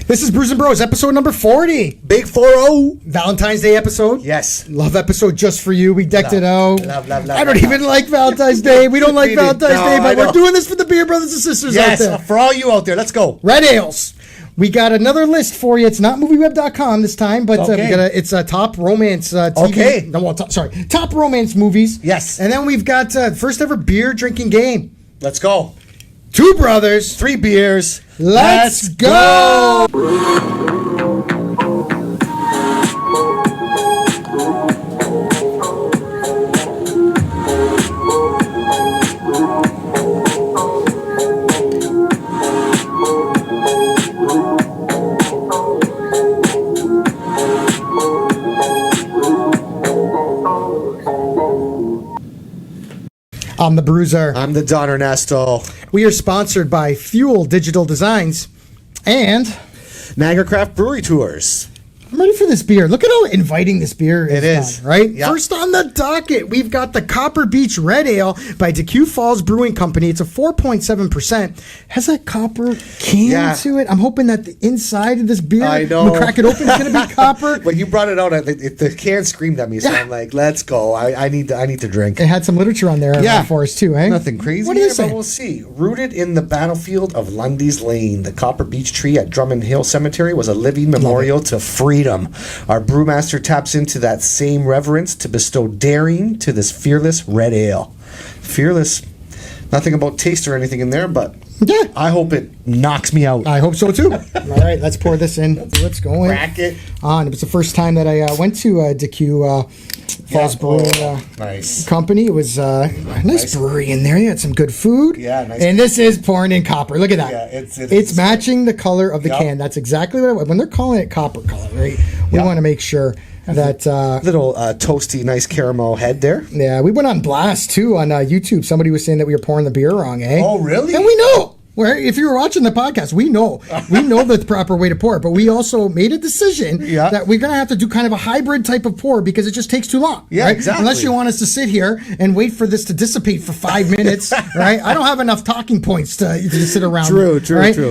This is Brews N Bros, episode number 40. Big 4-0. Valentine's Day episode. Yes. Love episode just for you. We decked it out. Love. I don't even like Valentine's Day. We don't like Valentine's Day, but we're doing this for the beer brothers and sisters out there. Yes, for all you out there. Let's go. Red ales. We got another list for you. It's not movieweb.com this time, but it's top romance TV. Okay. No, well, top romance movies. Yes. And then we've got first ever beer drinking game. Let's go. Two brothers. 3 beers. Let's go. I'm the Bruiser. I'm the Don Ernesto. We are sponsored by Fuel Digital Designs and Niagara Craft Brewery Tours. I'm ready for this beer. Look at how inviting this beer is. It is. Right? Yep. First on the docket, we've got the Copper Beach Red Ale by Decew Falls Brewing Company. It's a 4.7%. Has that copper can to it. I'm hoping that the inside of this beer, I know. when we crack it open, it's going to be copper. When you brought it out, the can screamed at me, so I'm like, let's go. I need to drink. It had some literature on there for us too, eh? Nothing crazy. What do they say? But we'll see. Rooted in the battlefield of Lundy's Lane, the Copper Beach tree at Drummond Hill Cemetery was a living memorial to freedom. Our brewmaster taps into that same reverence to bestow daring to this fearless red ale. Fearless, nothing about taste or anything in there, but I hope it knocks me out. I hope so too. All right, let's pour this in. Let's go in. Crack it. It was the first time that I went to Decew Falls Brewing Company. It was a nice brewery in there. You had some good food. Yeah, nice. And this is pouring in copper. Look at that. Yeah, it's matching the color of the can. That's exactly what when they're calling it copper color, right? We want to make sure that little toasty, nice caramel head there. Yeah, we went on blast too on YouTube. Somebody was saying that we were pouring the beer wrong, eh? Oh, really? And we know. If you were watching the podcast, we know the proper way to pour it, but we also made a decision that we're going to have to do kind of a hybrid type of pour because it just takes too long. Yeah, right? exactly. Unless you want us to sit here and wait for this to dissipate for 5 minutes, right? I don't have enough talking points to sit around. True.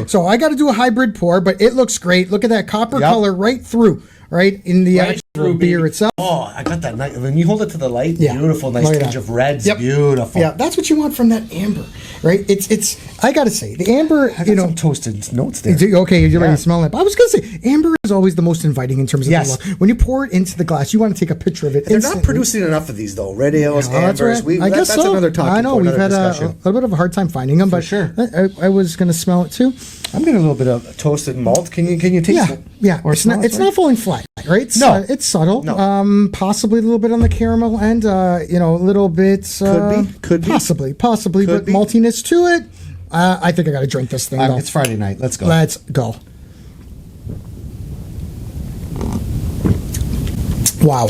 So I got to do a hybrid pour, but it looks great. Look at that copper color right through. Right in the actual beer itself. Oh, I got that. When you hold it to the light, Yeah. beautiful, nice tinge of reds. Yep. Beautiful. Yeah, that's what you want from that amber, right? It's. I gotta say, the amber. Some toasted notes there. Okay, you're already smelling it. But I was gonna say, amber is always the most inviting in terms of the look. When you pour it into the glass, you want to take a picture of it. They're not producing enough of these though. Red ales, ambers. Right. I guess that's so. another topic. I know we've had a little bit of a hard time finding them, but sure. I was gonna smell it too. I'm getting a little bit of toasted malt. Can you taste it? Yeah. Or it's not falling flat, right? It's subtle. No. Possibly a little bit on the caramel end. A little bit. Could be. Possibly, Could but be. maltiness to it. I think I got to drink this thing. It's Friday night. Let's go. Let's go. Wow.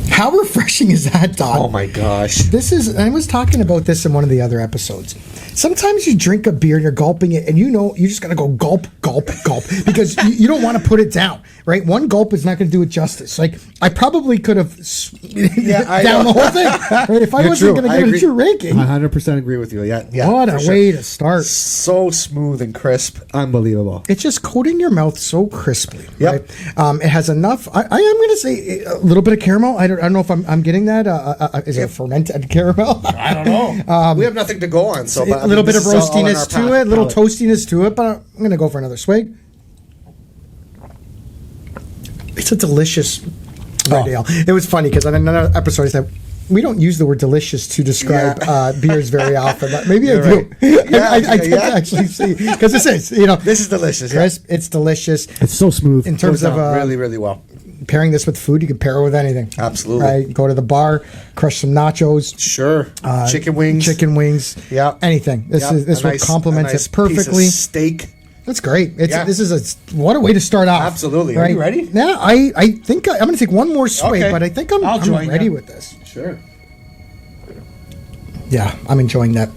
How refreshing is that, Don? Oh my gosh. I was talking about this in one of the other episodes. Sometimes you drink a beer and you're gulping it and you just got to go gulp, gulp, gulp because you don't want to put it down, right? One gulp is not going to do it justice. Like, I probably could have down the whole thing, right? If I wasn't going to give it a true ranking. I 100% agree with you. Yeah. What a way to start. So smooth and crisp. Unbelievable. It's just coating your mouth so crisply, Yep. right? It has enough. I am going to say a little bit of caramel. I don't know if I'm getting that. Is it fermented caramel? I don't know. We have nothing to go on, so a little bit of roastiness to it, a little toastiness to it, but I'm going to go for another swig. It's a delicious red ale. It was funny because on another episode I said, we don't use the word delicious to describe beers very often. But maybe I do. Right. I did actually see, because this is, This is delicious. Crisp, it's delicious. It's so smooth. In terms of really, really well. Pairing this with food, you can pair it with anything. Absolutely. Right? Go to the bar, crush some nachos. Sure. Chicken wings. Yeah. Anything. This would complement it perfectly. Piece of steak. That's great. This is what a way to start off. Absolutely. Right? Are you ready? Yeah, I think I'm going to take one more swig, but I think I'm ready with this. Sure. Yeah, I'm enjoying that.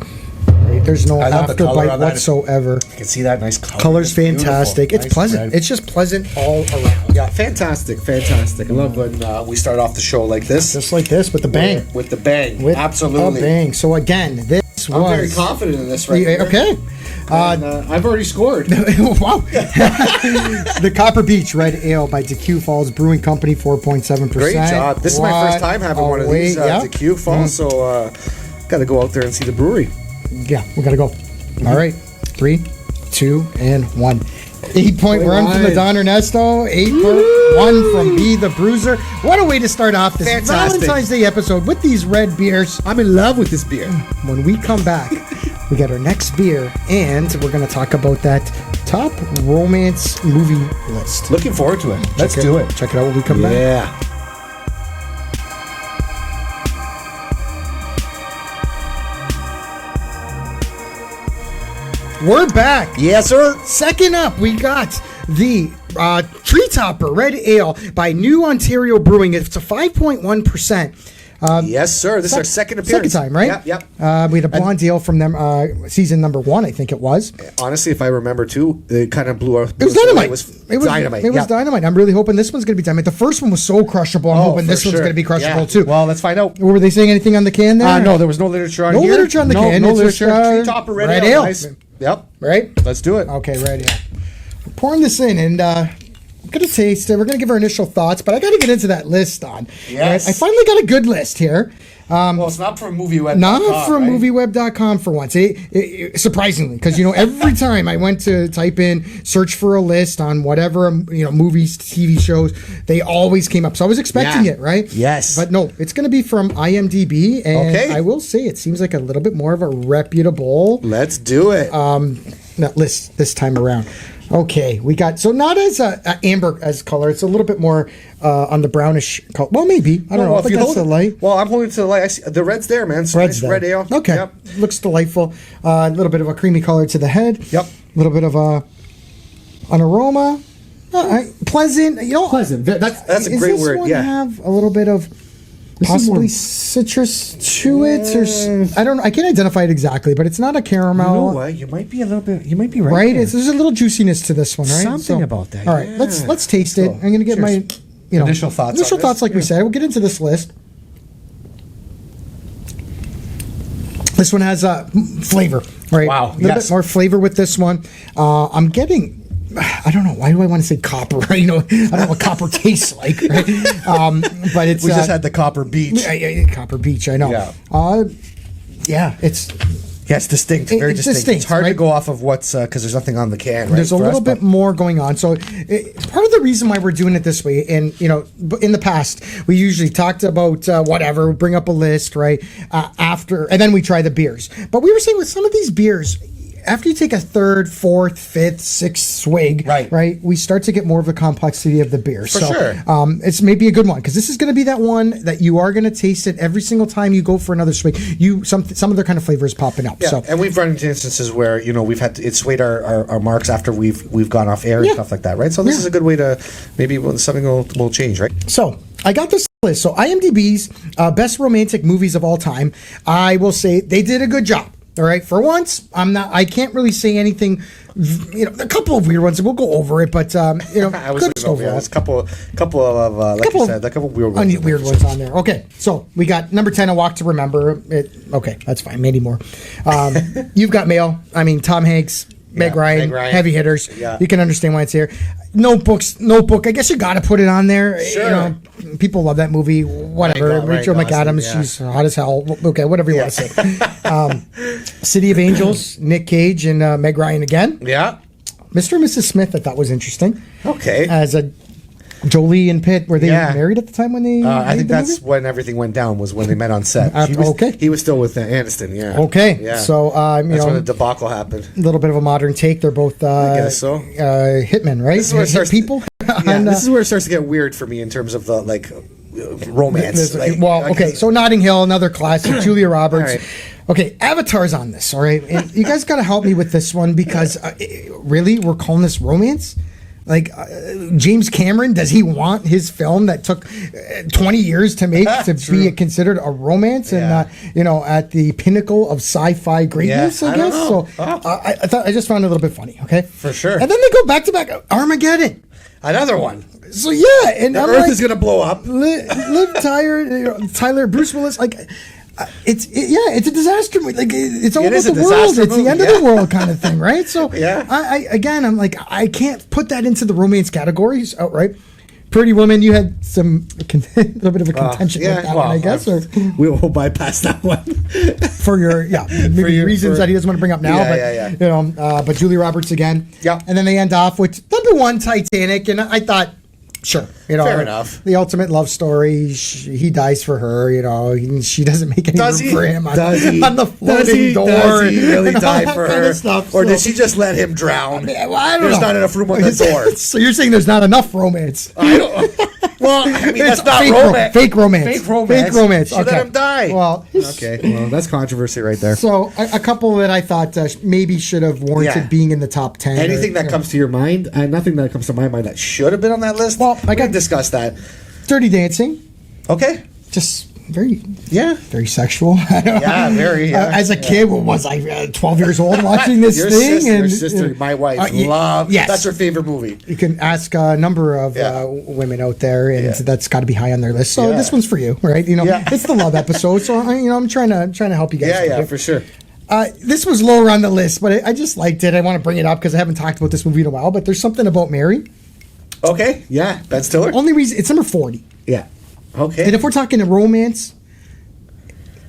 There's no afterbite whatsoever. You can see that nice color. Color's fantastic. Beautiful. It's pleasant. Red. It's just pleasant all around. Yeah, fantastic. I love when we start off the show like this. Just like this with the bang. With the bang. With Absolutely. a bang. So again, this I'm very confident in this right here. Okay. I've already scored. Wow. The Copper Beach Red Ale by Decew Falls Brewing Company, 4.7%. Great job. This is my first time having one of these Decew Falls, so got to go out there and see the brewery. Yeah, we got to go. All right. 3, 2, and 1. 8-point run from the Don Ernesto. 8.1 from B the Bruiser. What a way to start off this Valentine's Day episode with these red beers. I'm in love with this beer. When we come back, we got our next beer, and we're going to talk about that top romance movie list. Looking forward to it. Let's do it. Check it out when we come back. Yeah. We're back. Yes, sir. Second up, we got the Tree Topper Red Ale by New Ontario Brewing. It's a 5.1%. Yes, sir. This is our second appearance. Second time, right? Yep. We had a blonde ale from them, season number 1, I think it was. Honestly, if I remember too, it kind of blew our. It was dynamite. It was dynamite. It was dynamite. I'm really hoping this one's going to be dynamite. The first one was so crushable. I'm hoping this one's going to be crushable too. Well, let's find out. Were they saying anything on the can there? No, there was no literature on here. No literature on the can. No it's literature. Just, Tree Topper Red Ale. Nice. Yep. Right? Let's do it. Okay, Red Ale. We're pouring this in, and I'm going to taste it. We're going to give our initial thoughts, but I got to get into that list, Don. Yes. Right? I finally got a good list here. Well, it's not from MovieWeb.com. Not from MovieWeb.com for once. Surprisingly, because every time I went to type in search for a list on whatever movies, TV shows, they always came up. So I was expecting it, right? Yes. But no, it's going to be from IMDb, and I will say it seems like a little bit more of a reputable. Let's do it. List this time around. Okay, we got not as amber as color. It's a little bit more on the brownish color. Well, maybe I don't know. If that's the light. Well, I'm holding to the light. I see the red's there, man. So Red's nice red ale. Okay, Yep. looks delightful. A little bit of a creamy color to the head. Yep. A little bit of an aroma. Pleasant. Pleasant. That's a great word. Does this one Yeah. have a little bit of possibly citrus to it, or I don't know. I can't identify it exactly, but it's not a caramel. You know what? You might be a little bit. You might be right. Right? There. There's a little juiciness to this one, right? Something about that. All right, let's taste it. Cool. I'm gonna get my initial thoughts. Initial thoughts, like we said. We'll get into this list. This one has flavor, right? Wow. A little bit more flavor with this one. I'm getting. I don't know. Why do I want to say copper? I don't know what copper tastes like. Right? But it's we just had the Copper Beach. Copper Beach. I know. Yeah. It's distinct. Very distinct. It's hard to go off of what's because there's nothing on the can. Right, there's a little bit more going on. So part of the reason why we're doing it this way, and in the past we usually talked about whatever, bring up a list, right? After, and then we try the beers. But we were saying with some of these beers, after you take a third, fourth, fifth, sixth swig, right, we start to get more of the complexity of the beer. For sure. It's maybe a good one because this is going to be that one that you are going to taste it every single time you go for another swig. Some other kind of flavor is popping up. Yeah, so. And we've run into instances where we've had it swayed our marks after we've gone off air and stuff like that, right? So this is a good way to maybe something will change, right? So I got this list. So IMDb's best romantic movies of all time. I will say they did a good job. All right. For once, I can't really say anything. A couple of weird ones, and we'll go over it. But I was good overall. There's a couple of like you said, a couple of weird ones. Weird ones on there. Okay. So we got number 10, A Walk to Remember. Okay, that's fine. Maybe more. You've Got Mail. I mean, Tom Hanks, Meg Ryan, heavy hitters. Yeah. You can understand why it's here. Notebook. I guess you got to put it on there. Sure. People love that movie. Whatever. Rachel McAdams, she's hot as hell. Okay, whatever you want to say. City of Angels, Nick Cage and Meg Ryan again. Yeah. Mr. and Mrs. Smith, I thought was interesting. Okay. As a Jolie and Pitt, were they married at the time when they? I think that's when everything went down. Was when they met on set. He was still with Aniston. Yeah. Okay. Yeah. So that's when the debacle happened. A little bit of a modern take. They're both. I guess so. Hitmen, right? This is where it starts. People. This is where it starts to get weird for me in terms of the romance. So Notting Hill, another classic. Julia Roberts. Right. Okay, Avatar's on this. All right, and you guys got to help me with this one because really, we're calling this romance. James Cameron, does he want his film that took 20 years to make to be considered a romance and at the pinnacle of sci-fi greatness? I guess so. I just found it a little bit funny. Okay, for sure. And then they go back to back. Armageddon, another one. So and the Earth is gonna blow up. Liv Tyler, Bruce Willis, It's a disaster movie. Like it's all It about is a the world. disaster It's the movie, end of the world kind of thing, right? So Yeah. I'm like, I can't put that into the romance categories outright. Pretty Woman, you had a little bit of a contention with that one, I guess, or we'll bypass that one. for your reasons that he doesn't want to bring up now. Yeah, but but Julia Roberts again. Yeah. And then they end off with number one, Titanic, and I thought, sure, Fair enough. The ultimate love story. He dies for her. She doesn't make any room for him on the floating door. Does he really die for her? Stuff, or did she just let him drown? I don't There's know. not enough room on the door. So you're saying there's not enough romance? I don't. Well, I mean, It's that's not fake romance. Fake romance. Fake romance. Fake romance. She let him die. Well, Okay. Well, that's controversy right there. so a couple that I thought maybe should have warranted being in the top 10. Anything that comes to your mind, nothing that comes to my mind that should have been on that list. Well, I can discuss that. Dirty Dancing, Okay. just very Yeah. sexual. Yeah, very. Yeah. As a kid, was I 12 years old watching this Your thing? sister, my wife, love. Yes. That's her favorite movie. You can ask a number of women out there, and that's got to be high on their list. So this one's for you, right? It's the love episode, so I'm trying to help you guys. Yeah, for sure. This was lower on the list, but I just liked it. I want to bring it up because I haven't talked about this movie in a while. But there's something about Mary. Okay. Yeah, Ben Stiller. Only reason it's number 40. Yeah. Okay. And if we're talking a romance,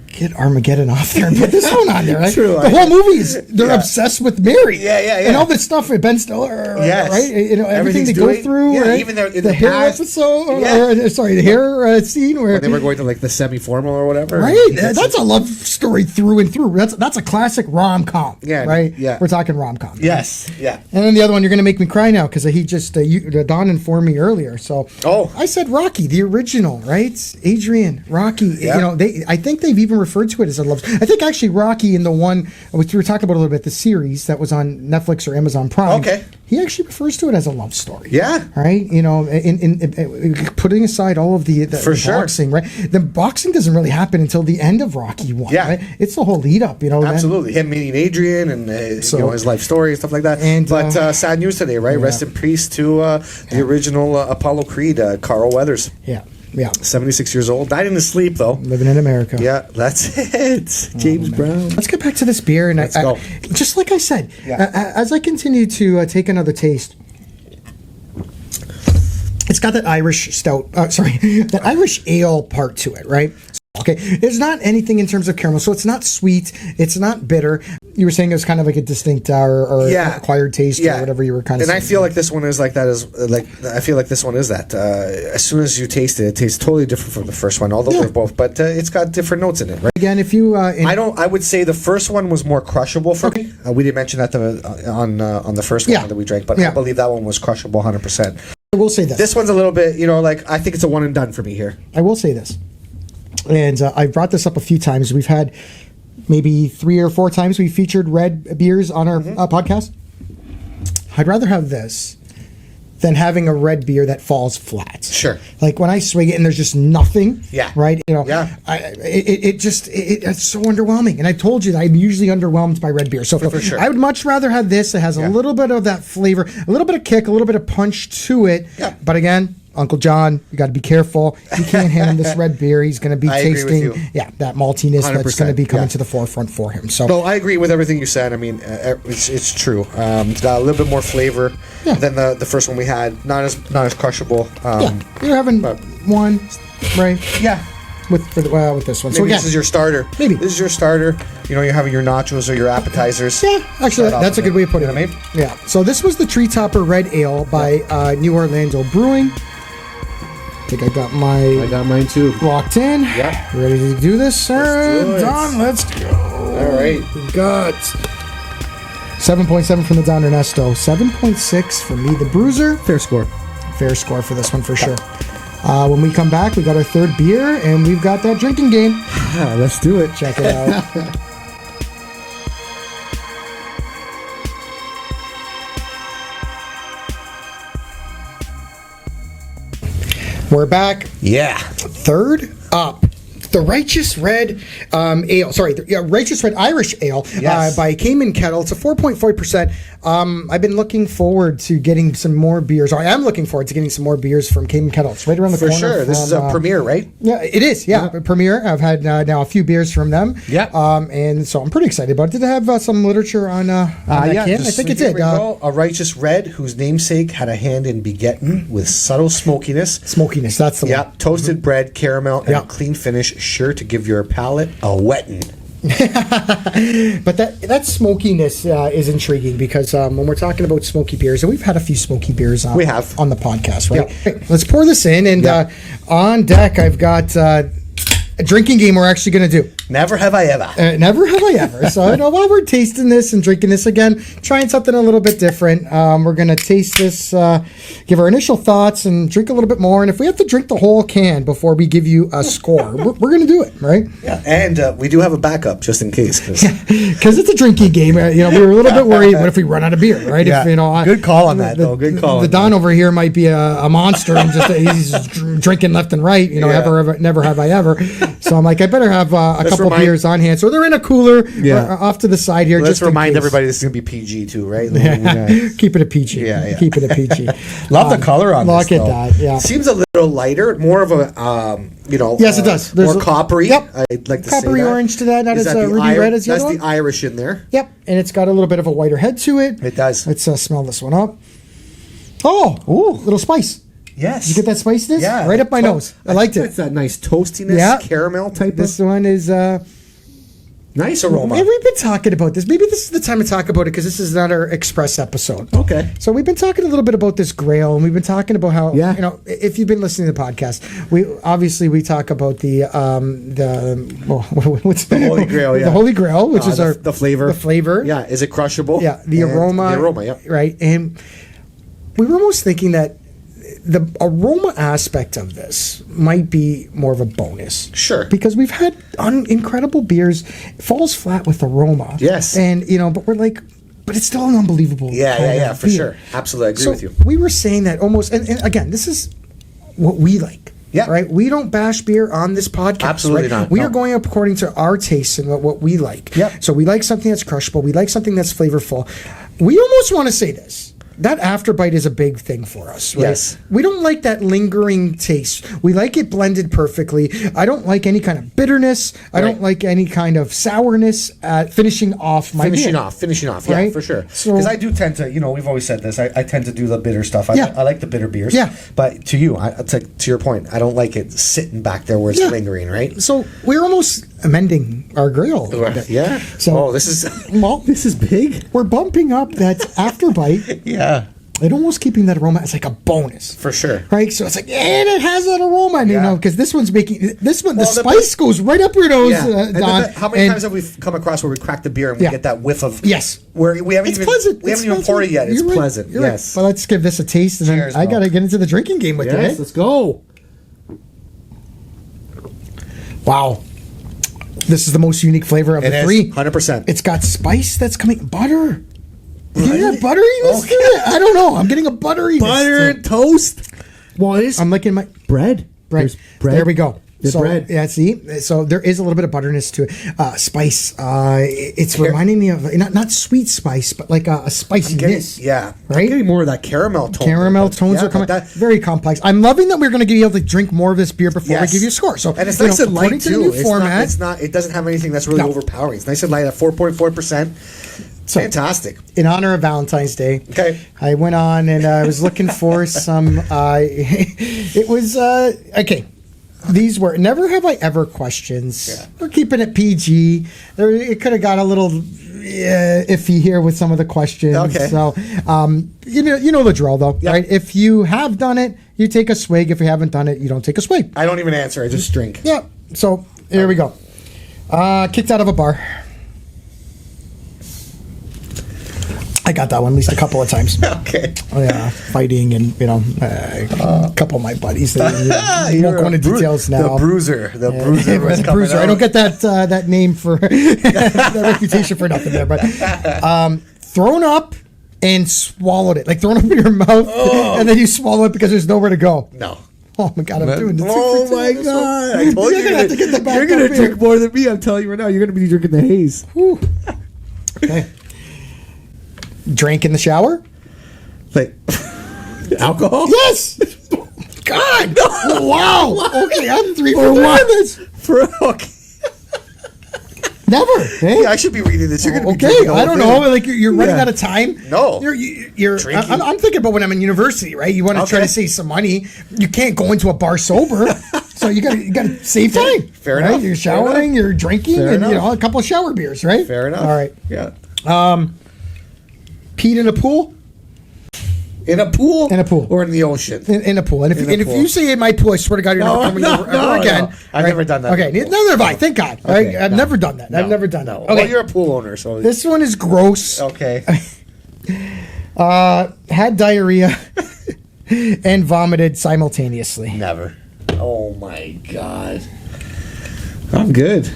get Armageddon off there and put this one on there. Right? True. The whole movie is they're obsessed with Mary. Yeah. And all this stuff with Ben Stiller, Yes. right? Everything they go through. Yeah, right? even in the hair past. episode. Yeah. The hair scene where They were going to like the semi-formal or whatever. right. That's a love story through and through. That's a classic rom-com. Yeah, Right. yeah. We're talking rom-com. Yes. Yeah. And then the other one, you're going to make me cry now because he just Don informed me earlier. So I said Rocky, the original, right? Adrian, Rocky. Yeah. I think they've even referred to it as a love. I think actually Rocky in the one which we were talking about a little bit, the series that was on Netflix or Amazon Prime. Okay. He actually refers to it as a love story. Yeah. Right. In putting aside all of the boxing, right? The boxing doesn't really happen until the end of Rocky 1. Yeah. Right? It's the whole lead up. Absolutely. Him meeting Adrian and his life story and stuff like that. But sad news today, right? Rest in peace to the original Apollo Creed, Carl Weathers. Yeah. 76 years old. Died in his sleep, though. Living in America. Yeah, that's it. James Brown. Let's get back to this beer. And Let's go. Just like I said, as I continue to take another taste, it's got that Irish stout, that Irish ale part to it, right? Okay, there's not anything in terms of caramel, so it's not sweet, it's not bitter. You were saying it was kind of like a distinct or acquired taste or whatever you were kind of saying. And I feel like this one is like that I feel like this one is that. As soon as you taste it, it tastes totally different from the first one, although they're both, but it's got different notes in it, right? Again, if you... I would say the first one was more crushable for me. We didn't mention that on the first one that we drank, but I believe that one was crushable 100%. I will say this. This one's a little bit, I think it's a one and done for me here. I will say this. And I've brought this up a few times. We've had maybe 3 or 4 times we featured red beers on our podcast. I'd rather have this than having a red beer that falls flat. Sure. Like when I swig it and there's just nothing. Yeah. Right? It's so underwhelming. And I've told you that I'm usually underwhelmed by red beer. So for sure. I would much rather have this that has a little bit of that flavor, a little bit of kick, a little bit of punch to it. Yeah. But again, Uncle John, you got to be careful. You can't hand him this red beer. He's going to be tasting that maltiness that's going to be coming to the forefront for him. So no, I agree with everything you said. I mean, it's true. It's got a little bit more flavor than the first one we had. Not as crushable. You're having one, right? Yeah. With this one. Maybe so again, this is your starter. Maybe this is your starter. You're having your nachos or your appetizers. Yeah, actually, that's a good way of putting it. You know what I mean? Yeah. So this was the Tree Topper Red Ale by New Orlando Brewing. I think I got mine too. Locked in. Yeah. Ready to do this, sir? Let's do it. Don, let's go. All right. We got 7.7 from the Don Ernesto. 7.6 for me, the Bruiser. Fair score. Fair score for this one for sure. When we come back, we got our third beer, and we've got that drinking game. Let's do it. Check it out. We're back. Yeah. Third up the Righteous Red Ale. Sorry, Righteous Red Irish Ale by Kame Kettle. It's a 4.5%. I've been looking forward to getting some more beers. Or I am looking forward to getting some more beers from Kame Kettle. It's right around the corner. For sure. This is a premiere, right? Yeah, it is. Yeah, premiere. I've had now a few beers from them. Yeah. And so I'm pretty excited about it. Did they have some literature on that can? I think it did. A Righteous Red whose namesake had a hand in begetting with subtle smokiness. Smokiness, that's the one. Yeah, toasted bread, caramel, and a clean finish, sure to give your palate a wetting. But that smokiness is intriguing because when we're talking about smoky beers, and we've had a few smoky beers on the podcast, right? Yeah. Let's pour this in, and on deck I've got a drinking game we're actually going to do. Never have I ever. Never have I ever. So while we're tasting this and drinking this again, trying something a little bit different, we're going to taste this, give our initial thoughts, and drink a little bit more. And if we have to drink the whole can before we give you a score, we're going to do it, right? Yeah, and we do have a backup just in case. Because it's a drinking game. We were a little bit worried. What if we run out of beer, right? Yeah. If, good call on that, though. Good call. The Don over here might be a monster and he's drinking left and right. Never have I ever. So I'm like, I better have a couple beers on hand. So they're in a cooler off to the side here. Let's remind everybody this is going to be PG too, right? Keep it a PG. Keep it a PG. Love the color on this. Look at that. Yeah. Seems a little lighter, more of a, Yes, it does. More coppery. Yep. I'd like to coppery say that. orange to that. Not as ruby red as the other one. That's the Irish in there. Yep. And it's got a little bit of a whiter head to it. It does. Let's smell this one up. Oh, little spice. Yes. Did you get that spiciness? Yeah. Right up my nose. I liked it. It's that nice toastiness, caramel type This one is... nice aroma. Maybe we've been talking about this. Maybe this is the time to talk about it because this is not our express episode. Okay. So we've been talking a little bit about this grail, and we've been talking about how if you've been listening to the podcast, we talk about what's the Holy Grail, the Holy Grail, which is the flavor. The flavor. Yeah. Is it crushable? Yeah. The aroma. The aroma. Yeah. Right. And we were almost thinking that the aroma aspect of this might be more of a bonus. Sure. Because we've had incredible beers. It falls flat with aroma. Yes. And, but we're like, but it's still an unbelievable for sure. Absolutely. I agree with you. We were saying that almost, and again, this is what we like. Yeah. Right? We don't bash beer on this podcast. Absolutely not. We are going up according to our tastes and what we like. Yep. So we like something that's crushable. We like something that's flavorful. We almost want to say this. That afterbite is a big thing for us, right? Yes. We don't like that lingering taste. We like it blended perfectly. I don't like any kind of bitterness. I don't like any kind of sourness finishing off my beer. Finishing off, yeah, for sure. Because I do tend to, we've always said this, I tend to do the bitter stuff. I like the bitter beers. Yeah. But to you, to your point, I don't like it sitting back there where it's lingering, right? So we're almost amending our grill. Yeah. So this is big. We're bumping up that afterbite. Yeah. And almost keeping that aroma as like a bonus. For sure. Right? So it's like, and it has that aroma, because this one's the spice goes right up your nose, Don. How many times have we come across where we crack the beer and we get that whiff of... Yes. Where we haven't pleasant. We haven't even poured it yet. It's pleasant. You're right. Well, let's give this a taste, and Cheers, then I got to get into the drinking game with it. Let's go. Wow. This is the most unique flavor of the three. 100%. It's got spice that's coming... Butter. You get that butteryness to it? I don't know. I'm getting a butteryness. Butter, toast. I'm licking my... Bread. Right. There we go. Bread. Yeah, see? So there is a little bit of butterness to it. Spice. It's reminding me of... Not sweet spice, but like a spiciness. Right? I'm getting more of that caramel tone. Caramel tones are coming. Very complex. I'm loving that we're going to be able to drink more of this beer before I give you a score. So, and it's nice and light, too. It doesn't have anything that's really overpowering. It's nice and light at 4.4%. So, fantastic. In honor of Valentine's Day, I went on and I was looking for some... it was... okay. These were never have I ever questions. Yeah. We're keeping it PG. It could have got a little iffy here with some of the questions. Okay. So, you know the drill, though, right? If you have done it, you take a swig. If you haven't done it, you don't take a swig. I don't even answer. I just drink. Yeah. So here we go. Kicked out of a bar. I got that one at least a couple of times. Okay. Oh, yeah, fighting and a couple of my buddies. You won't go into details now. The bruiser. The bruiser. I don't get that name for that reputation for nothing there. But thrown up and swallowed it, like thrown up in your mouth, and then you swallow it because there's nowhere to go. No. Oh my God, I'm doing this. Oh my God! I told you You're gonna have to get the back you're gonna up drink here. more than me. I'm telling you right now. You're gonna be drinking the haze. Whew. Okay. Drank in the shower? Like alcohol? Yes. God. No. Wow. Okay, I'm 3 for 1. Okay. Never. Hey? Yeah, I should be reading this. You're gonna be Okay, drinking the whole I don't thing. know. Like you're running Yeah. out of time. No. You're. Drinking. I'm thinking about when I'm in university, right? You want to try Okay. to save some money. You can't go into a bar sober, so you gotta save time. Fair right? enough. You're Fair showering, enough. you're drinking, Fair and enough. a couple of shower beers, right? Fair enough. All right. Yeah. Peed in a pool. In a pool? In a pool. Or in the ocean? In a pool. And if In a if pool. you say in my pool, I swear to God, you're No, never coming no, over no, ever again. no. I've never done that Okay, in a pool. neither have I. Thank God. All right, I've no. never done that. I've never done that. No. Okay, Well, you're a pool owner, so this one is gross. okay. Had diarrhea and vomited simultaneously. Never. Oh my God. I'm good.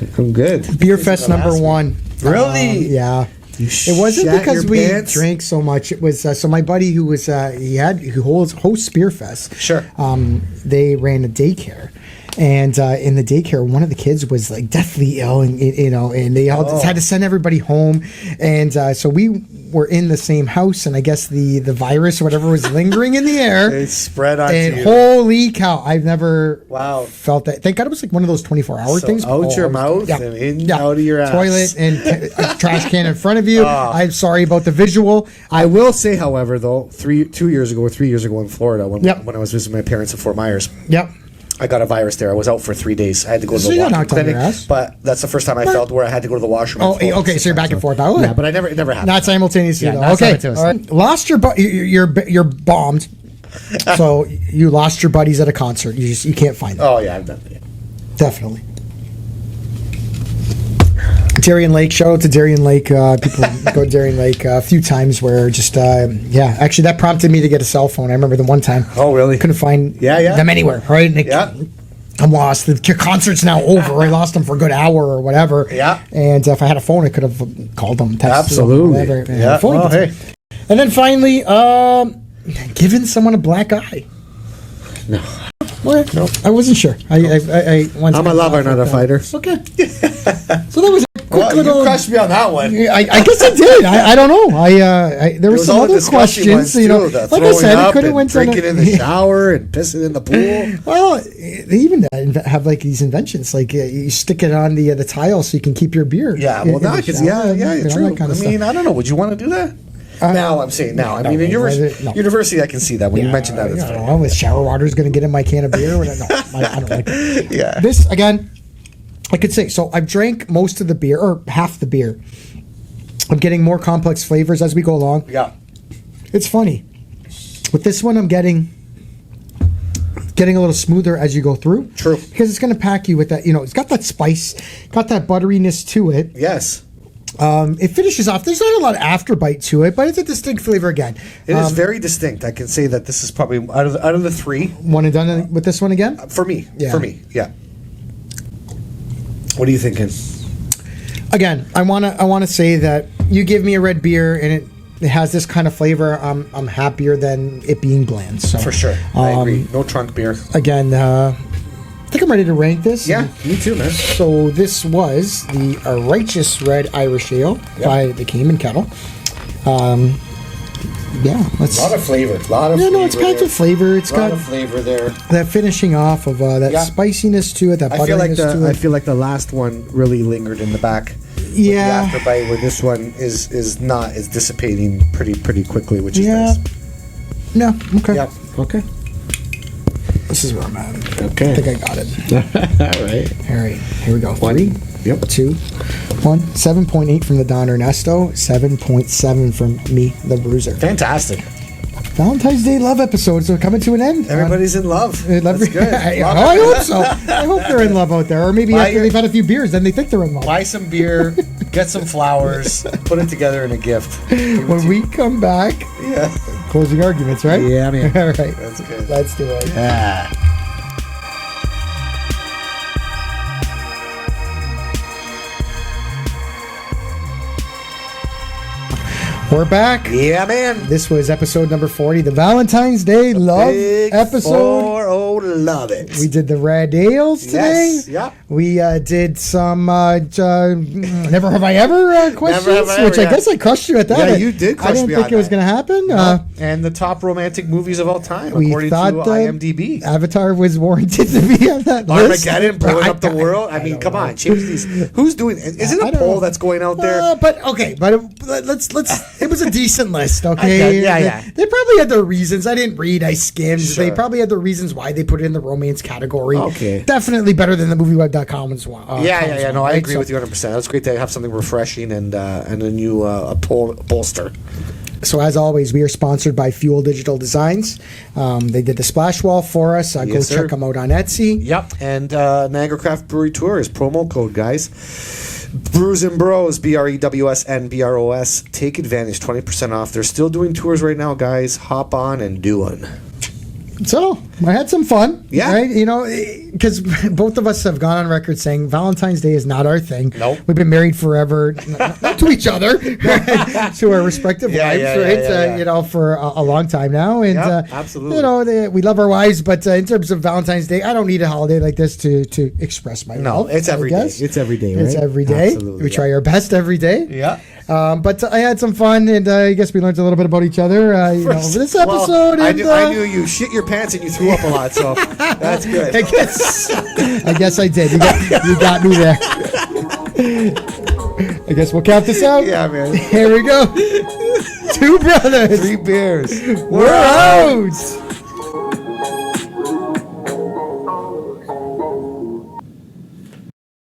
Beer Fest number 1. Really? Yeah. You It wasn't shat because your we pants? drank so much. It was so my buddy who was who hosts Beer Fest. Sure. They ran a daycare, and in the daycare, one of the kids was like deathly ill, and and they all had to send everybody home, and so we were in the same house, and I guess the virus or whatever was lingering in the air. It spread onto And you. holy cow, I've never felt that. Thank God it was like one of those 24-hour So things. out your mouth and in out of your ass. Toilet and a trash can in front of you. I'm sorry about the visual. I will say, however, though, 3 years ago in Florida, when I was visiting my parents in Fort Myers, Yep. I got a virus there. I was out for 3 days. I had to go to So the you got walk-in knocked on your clinic, ass. but that's the first time I felt where I had to go to the washroom. Oh, okay. So you're back and forth. Yeah, but it never happened. Not simultaneously. Yeah, though. not Okay. simultaneously. All right. Lost your you're bombed. So you lost your buddies at a concert. You can't find them. Oh yeah, I've done that. Definitely. Darien Lake. Shout out to Darien Lake. People go to Darien Lake a few times where just actually that prompted me to get a cell phone. I remember the one time. Oh really? Couldn't find Yeah. them anywhere. Right? And I'm lost. The concert's now over. I lost them for a good hour or whatever. Yeah. And if I had a phone, I could have called them, texted Absolutely. them, whatever. Yeah. Phone Well, didn't. hey. And then finally, giving someone a black eye. No. Well, No. I wasn't sure. I once I'm a lover, not a fighter. Okay. So that was a quick Well, little. you crushed me on that one. I guess I did. I don't know. There was was some all the other disgusting questions. ones, You know, too, the like I throwing said, it up could have and went on drinking in the shower and pissing in the pool. Well, they even have like these inventions, like you stick it on the tile so you can keep your beer. Yeah, in well, no, the because shower, you know, true. that kind I of mean, stuff. I don't know. Would you want to do that? Now I'm saying now. I no, mean, in no, university, I can see that when you mentioned that. It's I don't know. With shower water is going to get in my can of beer. No, I don't like it. Yeah. This again, I could say so. I've drank most of the beer or half the beer. I'm getting more complex flavors as we go along. Yeah. It's funny. With this one, I'm getting a little smoother as you go through. True. Because it's going to pack you with that. It's got that spice, got that butteriness to it. Yes. It finishes off. There's not a lot of afterbite to it, but it's a distinct flavor again. It is very distinct. I can say that this is probably out of the 3 One and done with this one again? for me. Yeah. For me, yeah. What are you thinking? Again, I wanna say that you give me a red beer and it has this kind of flavor. I'm happier than it being bland. So For sure, I agree. No trunk beer. Again, I think I'm ready to rank this. Yeah, me too, man. So this was the Righteous Red Irish Ale by the Kame and Kettle. Yeah, let's. A lot of flavor. It's packed with flavor. It's got flavor there. that finishing off of that spiciness to it, that butteriness to it. I feel like the last one really lingered in the back. Yeah. With the afterbite, where this one is dissipating pretty quickly, which is Yeah. nice. No. Okay. Yeah. Okay. This is where I'm at. Okay. I think I got it. All right. All right. Here we go. 3, Yep. 2, 1. 7.8 from the Don Ernesto. 7.7 from me, the Bruiser. Fantastic. Valentine's Day love episodes are coming to an end. Everybody's in love. That's good. I hope so. I hope they're in love out there. Or maybe after they've had a few beers, then they think they're in love. Buy some beer, get some flowers, put it together in a gift. When we come back, closing arguments, right? Yeah, man. All right. That's good. Let's do it. Yeah. We're back. Yeah, man. This was episode number 40, the Valentine's Day love Big episode. Oh, love it. We did the red ales today. Yes, yeah. We did some Never Have I Ever questions, Never Have I Ever, which I guess I crushed you at that. Yeah, you did crush I didn't me think on it was that. going to happen. No. And the top romantic movies of all time, We according thought to IMDb. Avatar was warranted to be on that list. Armageddon, blowing up the world. I mean, come on, change these. Who's doing? Is it a poll that's going out there? But let's. It was a decent list. Okay, Yeah. They probably had their reasons. I didn't read. I skimmed. Sure. They probably had their reasons why they put it in the romance category. Okay. Definitely better than the movieweb.com as well. Yeah. No, I agree with you 100%. That's great to have something refreshing and a new pollster. So as always, we are sponsored by Fuel Digital Designs. They did the splash wall for us. Go Yes, sir. check them out on Etsy. Yep. And Niagara Craft Brewery Tour is promo code, guys. Brews N Bros, BREWSNBROS. Take advantage, 20% off. They're still doing tours right now, guys. Hop on and do one. So I had some fun. Yeah. Right? You know, because both of us have gone on record saying Valentine's Day is not our thing. Nope. We've been married forever, not to each other, to our respective wives, right? Yeah. You know, for a long time now. And, Yep, absolutely. You know, we love our wives, but in terms of Valentine's Day, I don't need a holiday like this to express my No, love. it's every day. It's every day, right? It's every day. Absolutely, We try our best every day. Yeah. But I had some fun, and I guess we learned a little bit about each other over this episode. Well, and, I knew you shit your pants and you threw up a lot, so that's good. I guess I did. You got me there. I guess we'll count this out. Yeah, man. Here we go. 2 brothers. 3 beers. We're out.